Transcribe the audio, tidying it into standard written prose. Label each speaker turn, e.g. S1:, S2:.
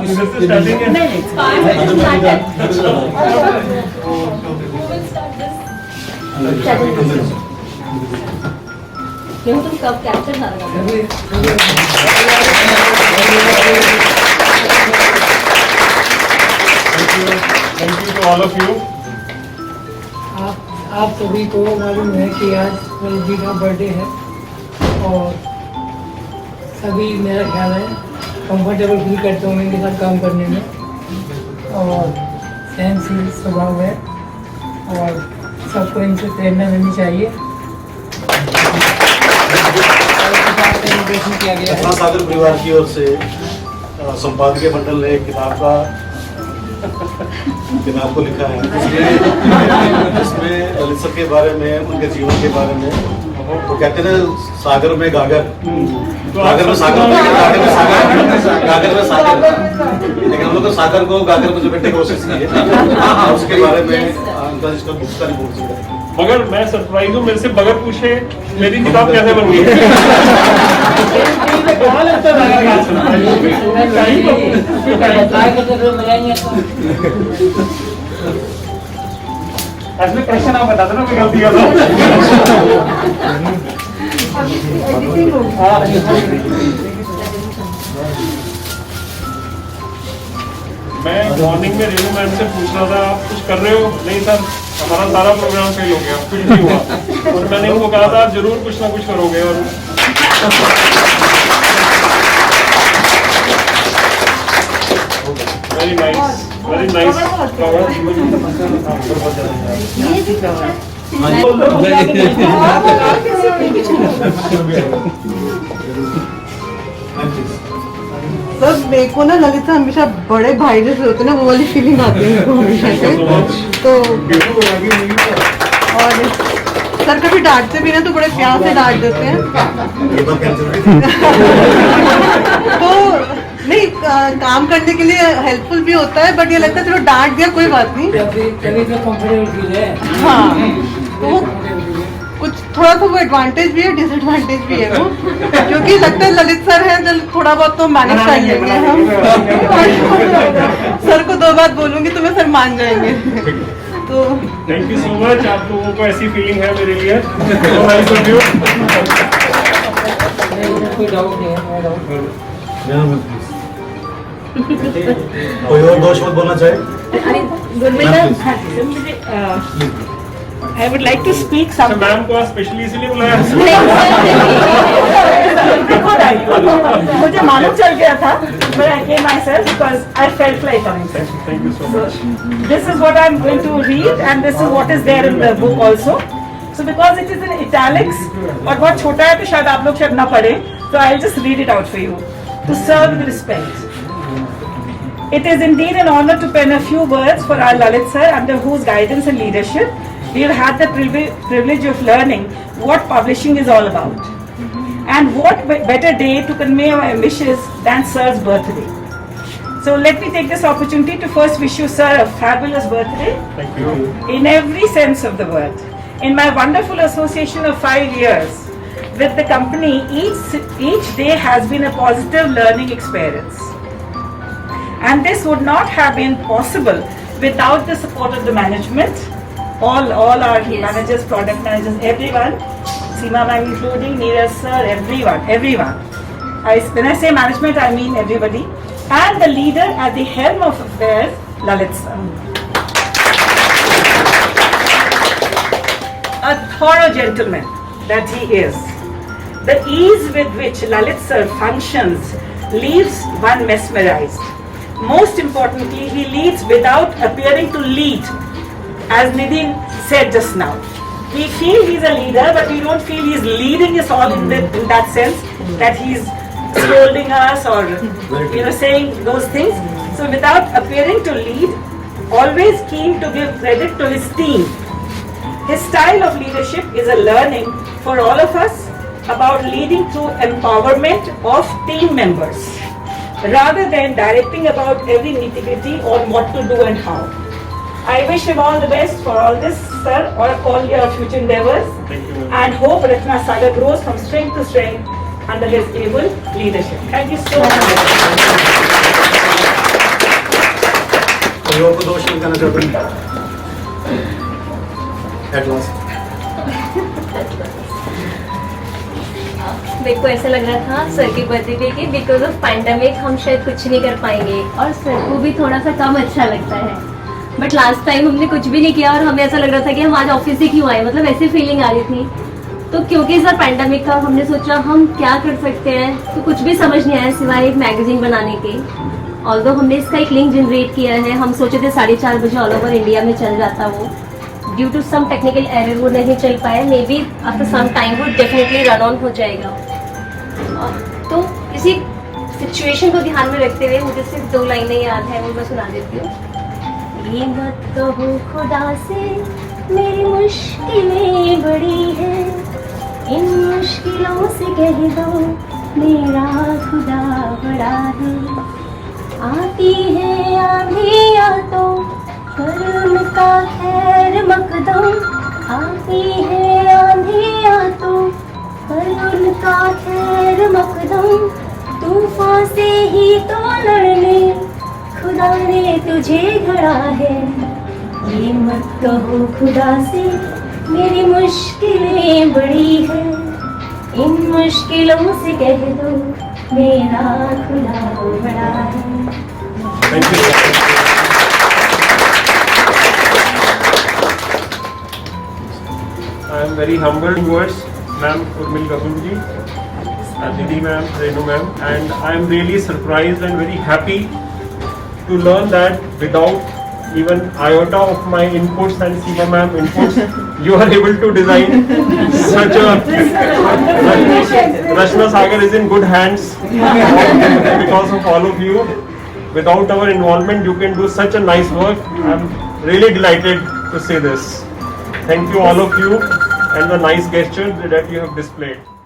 S1: इधर से स्टार्टिंग है।
S2: नहीं क्यों तुम कब कैप्चर ना
S1: thank you to all of you.
S3: आप सभी को मालूम है कि आज मेरी जी का बर्थडे है और सभी मेरा ख्याल है कंफर्टेबल फील करते होंगे इनके साथ काम करने में और सहनशील स्वभाव है और सबको इनसे प्रेरणा लेनी चाहिए। किया गया है
S4: सागर परिवार की ओर से संपादकीय मंडल ने किताब को लिखा है जिसमें ललित सर के बारे में, उनके जीवन के बारे में। वो कहते हैं सागर में गागर, गागर में सागर, गागर में सागर, लेकिन हम लोग तो सागर को गागर में जो बैठने की कोशिश की है उसके बारे में इसका बुक का रिपोर्ट है।
S1: मगर मैं सरप्राइज हूँ, मेरे से बगैर पूछे मेरी किताब कैसे बन गई? ऐसे क्वेश्चन आप बता दो ना, मैं गलती कर रहा मैं मॉर्निंग में रेणु मैम से पूछ रहा था आप कुछ कर रहे हो? नहीं सर, हमारा सारा प्रोग्राम फेल हो गया, कुछ नहीं हुआ। और मैंने उनको कहा था जरूर कुछ ना कुछ करोगे। और very nice, very nice.
S5: Sir मेरे को ना ललित सर हमेशा बड़े भाई जैसे होते हैं ना, वो वाली फीलिंग आती है मेरे को हमेशा से। तो और सर कभी डांटते भी ना तो बड़े प्यार से डांट देते हैं। तो नहीं काम करने के लिए हेल्पफुल भी होता है, बट ये लगता है चलो डांट दिया कोई बात नहीं। हाँ तो वो कुछ थोड़ा सा वो एडवांटेज भी है, डिसएडवांटेज भी है वो, क्योंकि लगता है ललित सर हैं तो थोड़ा बहुत तो मैनेज कर लेंगे हम। सर को 2 बात बोलूंगी तो मैं सर मान जाएंगे। तो
S1: थैंक यू सो मच, आप लोगों को ऐसी फीलिंग है मेरे लिए। Nice of you.
S3: कोई डाउट नहीं है।
S4: कोई और 2 शब्द बोलना चाहे?
S6: I would like to speak something.
S1: Ma'am को स्पेशली इसलिए बुलाया?
S6: मुझे मालूम चल गया था, but I came myself because I felt like coming.
S1: Thank you so much.
S6: This is what I'm going to read, and this is what is there in the book also. So because it is in italics और बहुत छोटा है तो शायद आप लोग शायद ना पढ़े, so I'll just read it out for you. To serve with respect. It is indeed an honor to pen a few words for our Lalit sir, under whose guidance and leadership we have had the privilege of learning what publishing is all about. And what better day to convey our wishes than Sir's birthday. So let me take this opportunity to first wish you, Sir, a fabulous birthday.
S1: Thank you.
S6: In every sense of the word. In my wonderful association of 5 years with the company, each day has been a positive learning experience. And this would not have been possible without the support of the management, all our managers, product managers, everyone, Seema ma'am including, Neeraj sir, everyone. When I say management, I mean everybody. And the leader at the helm of affairs, Lalit sir. A thorough gentleman that he is. The ease with which Lalit sir functions leaves one mesmerized. Most importantly, he leads without appearing to lead, as Nidhi said just now. We feel he's a leader, but we don't feel he's leading us all in that sense, that he's scolding us or saying those things. So without appearing to lead, always keen to give credit to his team. His style of leadership is a learning for all of us about leading through empowerment of team members, rather than directing about every nitty-gritty on what to do and how. I wish him all the best for all this, sir, or all your future endeavors.
S1: Thank you.
S6: And hope Ratna Sagar grows from strength to strength under his able leadership. Thank you so much.
S4: परिवार को 2 शब्द कहना चाहते हैं at last.
S2: मेरे को ऐसा लग रहा था सर के बर्थडे पे कि बिकॉज ऑफ पैंडेमिक हम शायद कुछ नहीं कर पाएंगे और सर को भी थोड़ा सा कम अच्छा लगता है, बट लास्ट टाइम हमने कुछ भी नहीं किया और हमें ऐसा लग रहा था कि हम आज ऑफिस से क्यों आए, मतलब ऐसी फीलिंग आ रही थी। तो क्योंकि सर पैंडेमिक था हमने सोचा हम क्या कर सकते हैं, तो कुछ भी समझ नहीं आया सिवाय एक मैगजीन बनाने के। ऑल्दो हमने इसका एक लिंक जनरेट किया है, हम सोचे थे 4:30 बजे ऑल ओवर इंडिया में चल जाता वो, due to some technical error वो नहीं चल पाया, maybe after some time वो डेफिनेटली रन ऑन हो जाएगा। तो इसी सिचुएशन को ध्यान में रखते हुए मुझे सिर्फ 2 लाइनें याद है, वो मैं सुना देती हूँ। ये मत कहो खुदा से मेरी मुश्किलें बड़ी है, इन मुश्किलों से कह दो मेरा खुदा बड़ा है। आती है आंधियाँ तो पर उनका खैर मकदम, आती है आंधियाँ तो पर उनका खैर मकदम, तूफान से ही तो लड़ने खुदा ने तुझे गढ़ा है। ये मत कहो खुदा से मेरी मुश्किलें बड़ी है, इन मुश्किलों से कह दो मेरा खुदा बड़ा है।
S1: Thank you. I am very humbled towards Ma'am Urmil Kapoor ji, Didi Ma'am, Renu Ma'am, and I am really surprised and very happy to learn that without even iota of my inputs and Seema Ma'am inputs, you are able to design such a. Rashna Sagar is in good hands because of all of you. Without our involvement, you can do such a nice work. I am really delighted to say this. Thank you all of you and the nice gesture that you have displayed.